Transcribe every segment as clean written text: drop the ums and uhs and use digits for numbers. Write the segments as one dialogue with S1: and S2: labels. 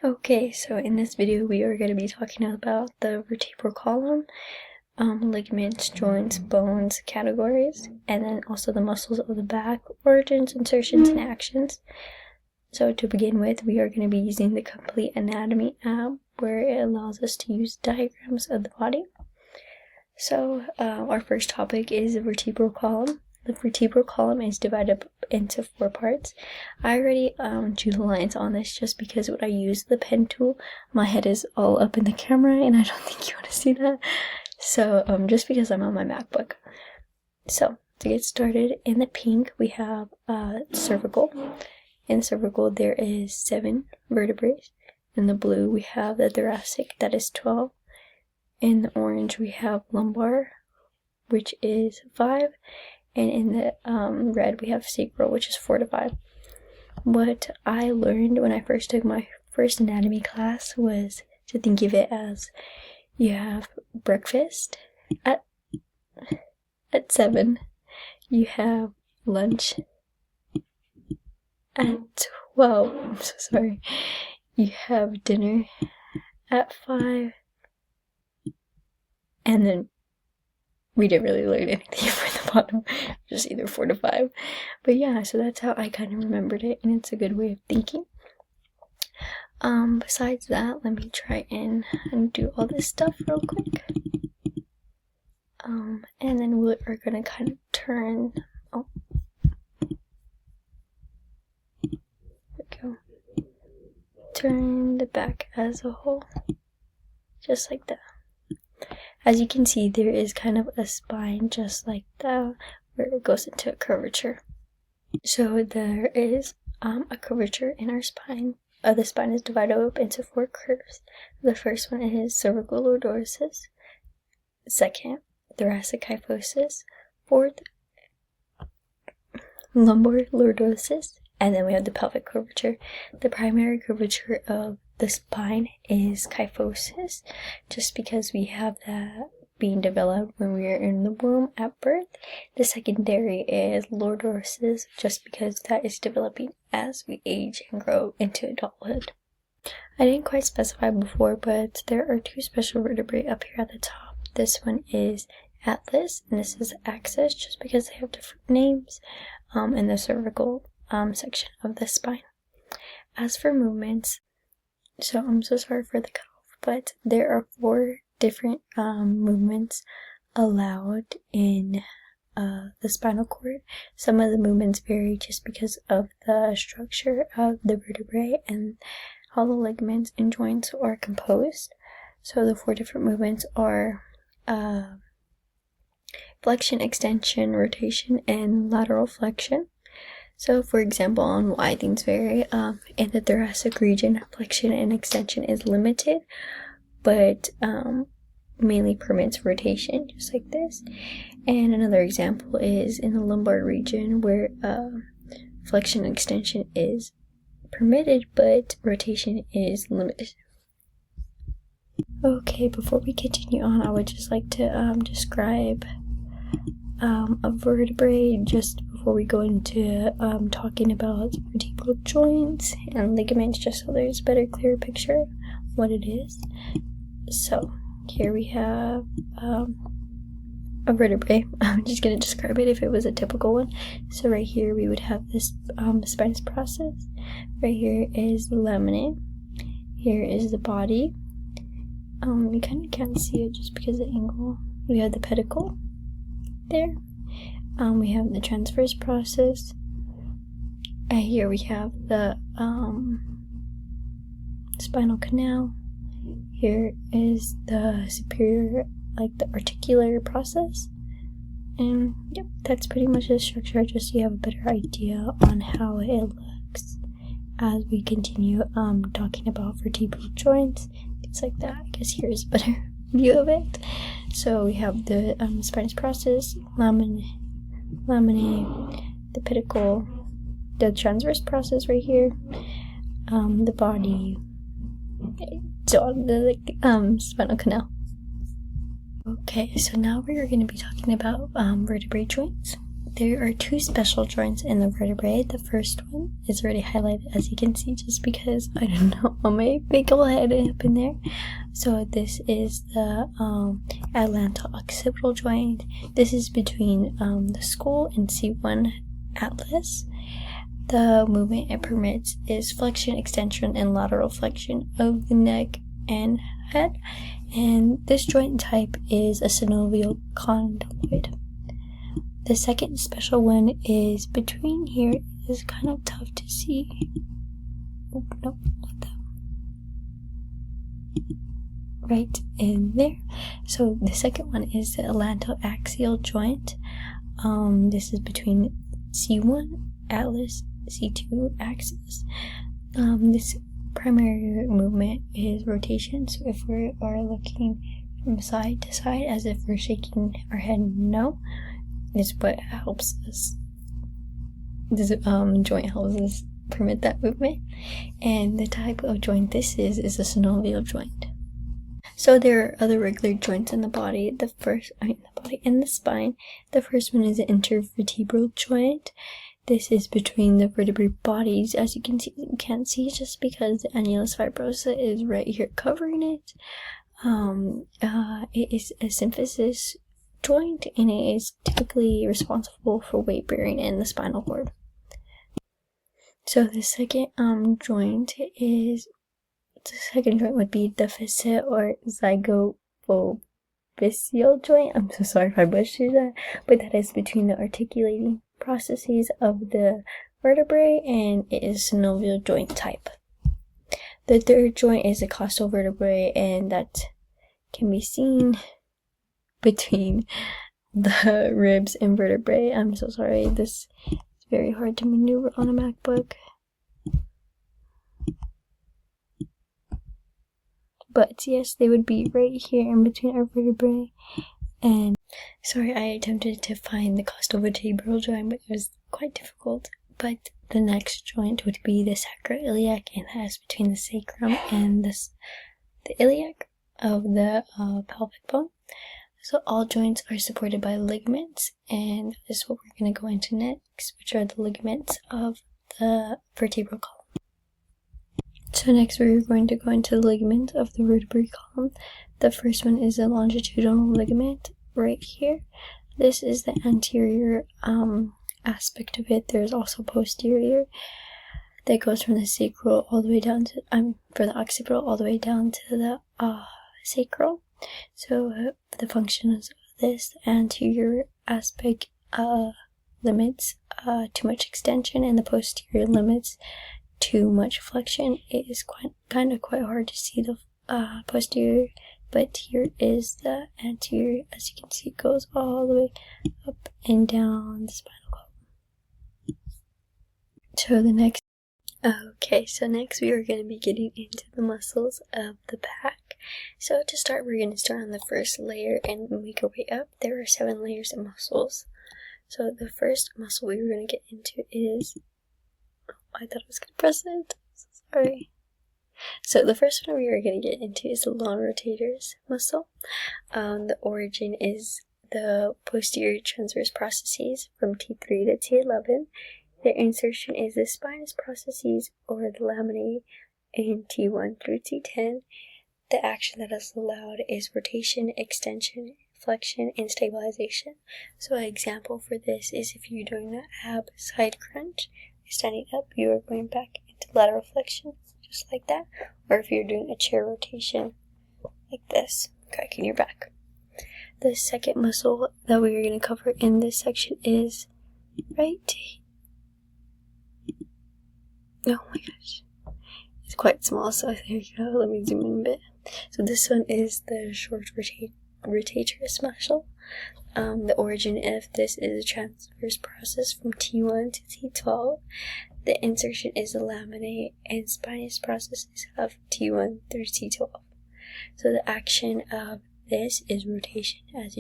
S1: Okay, so in this video we are going to be talking about the vertebral column, ligaments, joints, bones, categories, and then also the muscles of the back, origins, insertions, and actions. So to begin with, we are going to be using the Complete Anatomy app, where it allows us to use diagrams of the body. So our first topic is the vertebral column. The vertebral column is divided up into 4 parts. I already drew the lines on this just because when I use the pen tool, my head is all up in the camera and I don't think you want to see that. So just because I'm on my MacBook. So to get started, in the pink we have cervical. In the cervical there is 7 vertebrae. In the blue we have the thoracic, that is 12. In the orange we have lumbar, which is 5. And in the red, we have sacral, which is 4 to 5. What I learned when I first took my first anatomy class was to think of it as you have breakfast at 7, you have lunch at 12, I'm so sorry, you have dinner at 5, and then we didn't really learn anything for the bottom, just either 4 to 5. But yeah, so that's how I kind of remembered it, and it's a good way of thinking. Besides that, let me try and do all this stuff real quick. And then we are gonna kind of turn. Oh, there we go. Turn the back as a whole, just like that. As you can see, there is kind of a spine just like that, where it goes into a curvature. So there is a curvature in our spine. The spine is divided up into 4 curves. The first one is cervical lordosis. Second, thoracic kyphosis. Fourth, lumbar lordosis. And then we have the pelvic curvature. The primary curvature of the spine is kyphosis, just because we have that being developed when we are in the womb at birth. The secondary is lordosis, just because that is developing as we age and grow into adulthood. I didn't quite specify before, but there are 2 special vertebrae up here at the top. This one is atlas, and this is axis, just because they have different names in the cervical section of the spine. As for movements, so I'm so sorry for the cutoff, but there are 4 different movements allowed in the spinal cord. Some of the movements vary just because of the structure of the vertebrae and how the ligaments and joints are composed. So the 4 different movements are flexion, extension, rotation, and lateral flexion. So, for example, on why things vary, in the thoracic region, flexion and extension is limited, but mainly permits rotation, just like this. And another example is in the lumbar region, where flexion and extension is permitted, but rotation is limited. Okay, before we continue on, I would just like to describe a vertebrae just before we go into talking about vertebral joints and ligaments, just so there's a better, clearer picture of what it is. So here we have a vertebrae. I'm just going to describe it if it was a typical one. So right here we would have this spinous process. Right here is the laminate. Here is the body. You kind of can't see it just because of the angle. We have the pedicle there. We have the transverse process. Here we have the spinal canal. Here is the superior, like the articular process. And yep, that's pretty much the structure, just so you have a better idea on how it looks as we continue talking about vertebral joints, things like that. I guess here's a better view of it. So we have the spinous process, laminate, the pedicle, the transverse process right here, the body, so the spinal canal. Okay, so now we're going to be talking about vertebrae joints. there are two special joints in the vertebrae. The first one is already highlighted, as you can see, just because I don't know how my big ol' head up in there. So this is the atlanto-occipital joint. This is between the skull and C1 atlas. The movement it permits is flexion, extension, and lateral flexion of the neck and head. And this joint type is a synovial condyloid. The second special one is between here. It's kind of tough to see. Oh, no, not that. Right in there. So the second one is the atlantoaxial joint. This is between C1 atlas, C2 axis. This primary movement is rotation. So if we are looking from side to side as if we're shaking our head no, is what helps us. This joint helps us permit that movement. And the type of joint this is a synovial joint. So there are other regular joints in the body. The body and the spine. The first one is the intervertebral joint. This is between the vertebrae bodies. As you can see, you can't see just because the annulus fibrosa is right here covering it. It is a symphysis joint, and it is typically responsible for weight bearing in the spinal cord. So the second joint would be the facet or zygophobial joint. I'm so sorry if I butchered that, but that is between the articulating processes of the vertebrae, and it is synovial joint type. The third joint is the costal vertebrae, and that can be seen between the ribs and vertebrae. I'm so sorry, this is very hard to maneuver on a MacBook. But yes, they would be right here in between our vertebrae. And sorry, I attempted to find the costal vertebral joint, but it was quite difficult. But the next joint would be the sacroiliac, and that is between the sacrum and the iliac of the pelvic bone. So all joints are supported by ligaments, and this is what we're going to go into next, which are the ligaments of the vertebral column. So next we're going to go into the ligament of the vertebrae column. The first one is the longitudinal ligament right here. This is the anterior aspect of it. There's also posterior that goes from the sacral all the way down to for the occipital all the way down to the sacral. So the functions of this anterior aspect limits too much extension, and the posterior limits too much flexion. It is quite hard to see the posterior, but here is the anterior. As you can see, it goes all the way up and down the spinal column. So next we are going to be getting into the muscles of the back. So to start, we're going to start on the first layer and make our way up. There are 7 layers of muscles. So the first muscle we were going to get into is, I thought I was going to press it, sorry. So the first one we are going to get into is the long rotators muscle. The origin is the posterior transverse processes from T3 to T11. The insertion is the spinous processes or the laminae in T1 through T10. The action that is allowed is rotation, extension, flexion, and stabilization. So an example for this is if you're doing the ab side crunch, you're standing up, you are going back into lateral flexion, just like that. Or if you're doing a chair rotation, like this, cracking your back. The second muscle that we are going to cover in this section is right. Oh my gosh. It's quite small, so there you go. Let me zoom in a bit. So this one is the short rotatorus muscle. The origin of this is a transverse process from T1 to T12. The insertion is the laminae and spinous processes of T1 through T12. So the action of this is rotation. As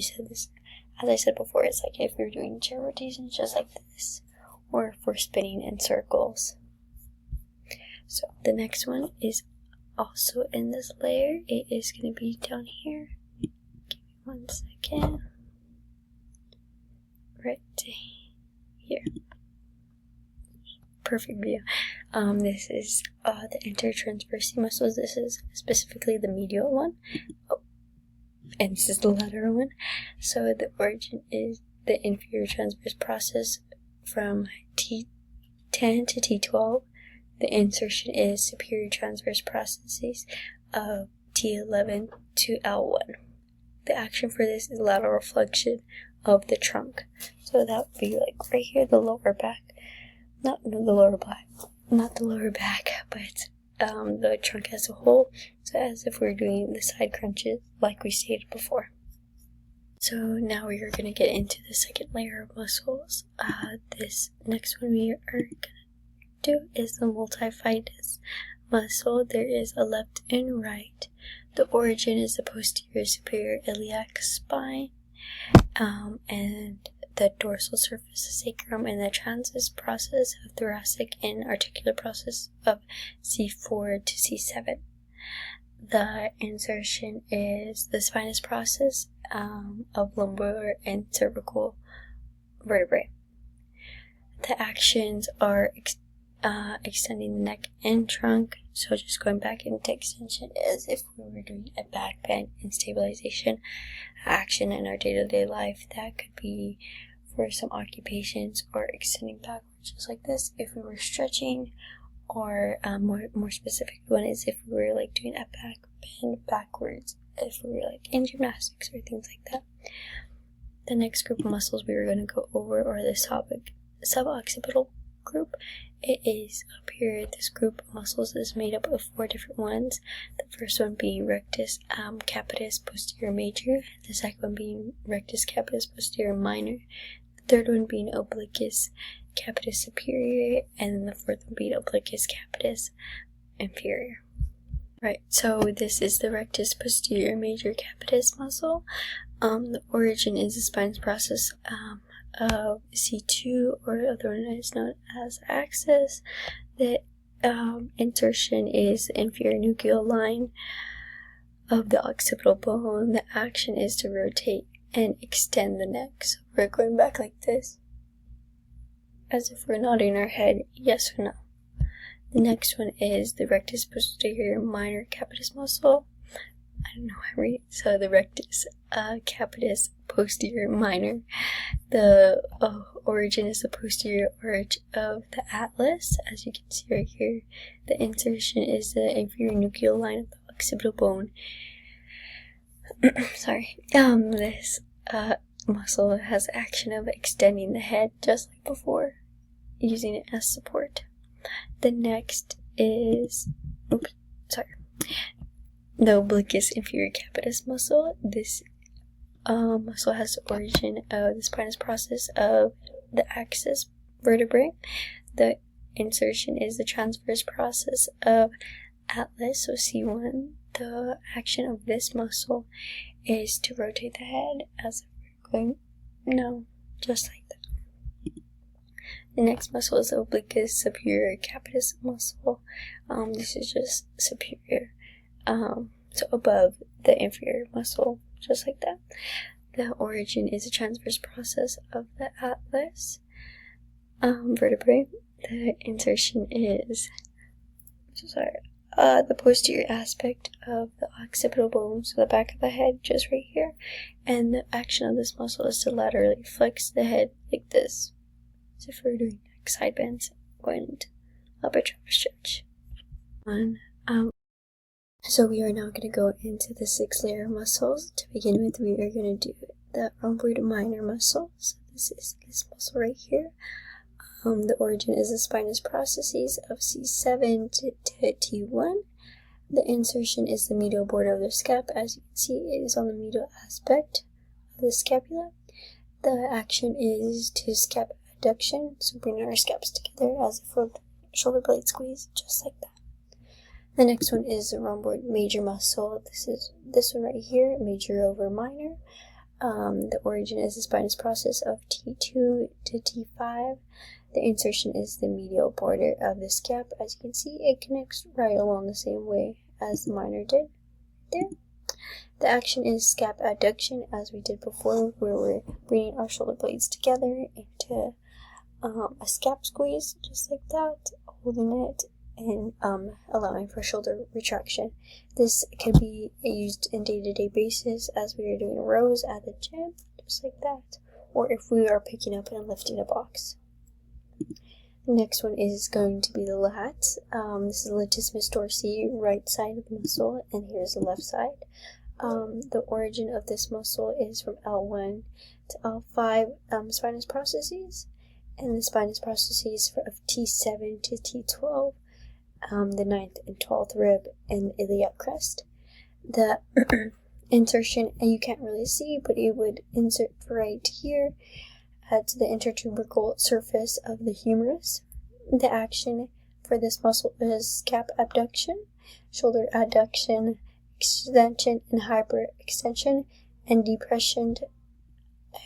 S1: I said before, it's like if you're doing chair rotations, just like this, or if we're spinning in circles. So the next one is also in this layer. It is going to be down here. Give me 1 second. Right here. Perfect view. This is the intertransversi muscles. This is specifically the medial one. Oh, and this is the lateral one. So the origin is the inferior transverse process from T10 to T12. The insertion is superior transverse processes of T11 to L1. The action for this is lateral flexion of the trunk. So that would be like right here, the lower back. Not the lower back, but the trunk as a whole. So as if we're doing the side crunches like we stated before. So now we are going to get into the second layer of muscles. This next one we are going to do is the multifidus muscle. There is a left and right. The origin is the posterior superior iliac spine, and the dorsal surface of sacrum, and the transverse process of thoracic and articular process of C4 to C7. The insertion is the spinous process of lumbar and cervical vertebrae. The actions are extending the neck and trunk. So just going back into extension as if we were doing a back bend and stabilization action in our day-to-day life. That could be for some occupations, or extending backwards just like this if we were stretching, or more specific one is if we were like doing a back bend backwards if we were like in gymnastics or things like that. The next group of muscles we were going to go over are the suboccipital group. It is up here. This group of muscles is made up of 4 different ones. The first one being rectus capitis posterior major, the second one being rectus capitis posterior minor, the third one being obliquus capitis superior, and then the fourth one being obliquus capitis inferior. Right, so this is the rectus posterior major capitis muscle. The origin is the spinous process of C2, or otherwise known as axis. The insertion is the inferior nuchal line of the occipital bone. The action is to rotate and extend the neck. So we're going back like this, as if we're nodding our head yes or no. The next one is the rectus posterior minor capitis muscle. I don't know how I read it. So the rectus capitis posterior minor. The origin is the posterior arch of the atlas, as you can see right here. The insertion is the inferior nuchal line of the occipital bone. Sorry. This muscle has action of extending the head just like before, using it as support. The next is, the obliquus inferior capitis muscle. This muscle has the origin of the spinous process of the axis vertebrae. The insertion is the transverse process of atlas, so C1. The action of this muscle is to rotate the head as if we're going, just like that. The next muscle is the obliquus superior capitis muscle. This is just superior, so above the inferior muscle, just like that. The origin is a transverse process of the atlas vertebrae. The insertion is, the posterior aspect of the occipital bone, so the back of the head, just right here. And the action of this muscle is to laterally flex the head like this. So if we're doing side bends, going into upper trapeze stretch. So we are now going to go into the 6 layer muscles. To begin with, we are going to do the rhomboid minor muscle. So this is this muscle right here. The origin is the spinous processes of C7 to T1. The insertion is the medial border of the scap. As you can see, it is on the medial aspect of the scapula. The action is to scap adduction, so bring our scaps together as if we're shoulder blade squeeze, just like that. The next one is the rhomboid major muscle. This is this one right here, major over minor. The origin is the spinous process of T2 to T5. The insertion is the medial border of the scap. As you can see, it connects right along the same way as the minor did there. The action is scap adduction, as we did before, where we're bringing our shoulder blades together into a scap squeeze, just like that, holding it and allowing for shoulder retraction. This can be used in day-to-day basis as we are doing rows at the gym, just like that, or if we are picking up and lifting a box. The next one is going to be the lat. This is the latissimus dorsi, right side of the muscle, and here's the left side. The origin of this muscle is from L1 to L5 spinous processes, and the spinous processes of T7 to T12, the 9th and 12th rib, and the iliac crest. The insertion, and you can't really see, but it would insert right here to the intertubercle surface of the humerus. The action for this muscle is scap abduction, shoulder adduction, extension and hyperextension, and depression,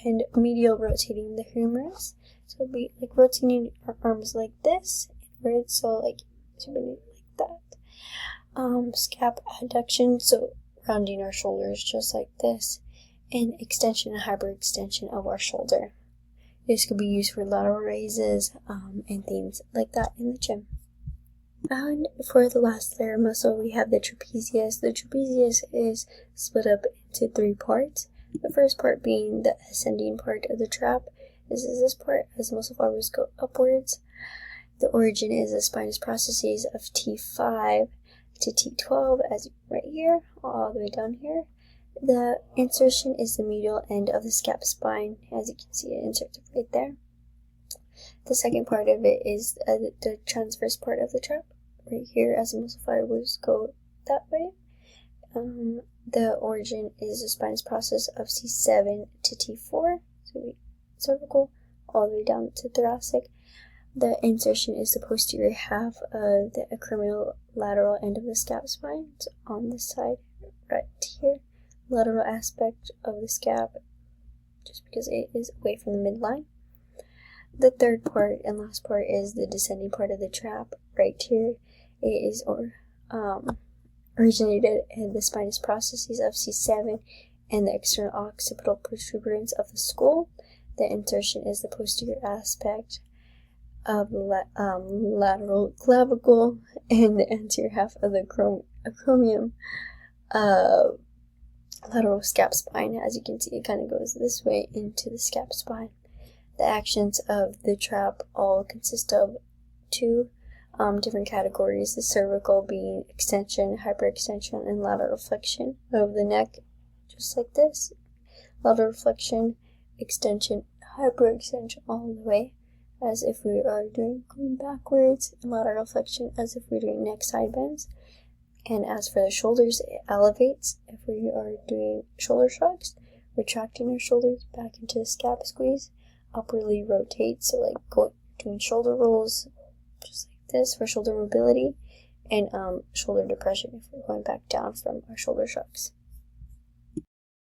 S1: and medial rotating the humerus. So it'll be like rotating our arms like this, inward, so like that. Scap adduction, so rounding our shoulders just like this, and extension and hyperextension of our shoulder. This could be used for lateral raises and things like that in the gym. And for the last layer muscle, we have the trapezius. The trapezius is split up into 3 parts. The first part being the ascending part of the trap. This is this part as muscle fibers go upwards. The origin is the spinous processes of T5 to T12, as right here, all the way down here. The insertion is the medial end of the scap spine. As you can see, it inserts right there. The second part of it is the transverse part of the trap, right here, as the muscle fibers go that way. The origin is the spinous process of C7 to T4, so cervical, all the way down to thoracic. The insertion is the posterior half of the acromiolateral end of the scap spine. It's on this side, right here. Lateral aspect of the scap, just because it is away from the midline. The third part and last part is the descending part of the trap, right here. It is originated in the spinous processes of C7 and the external occipital protuberance of the skull. The insertion is the posterior aspect of the lateral clavicle and the anterior half of the acromion lateral scap spine. As you can see, it kind of goes this way into the scap spine. The actions of the trap all consist of 2 different categories, the cervical being extension, hyperextension, and lateral flexion of the neck, just like this. Lateral flexion, extension, hyperextension all the way, as if we are going backwards, and lateral flexion as if we're doing neck side bends. And as for the shoulders, it elevates if we are doing shoulder shrugs, retracting our shoulders back into the scap squeeze, upwardly rotate, so like doing shoulder rolls, just like this for shoulder mobility, and shoulder depression if we're going back down from our shoulder shrugs.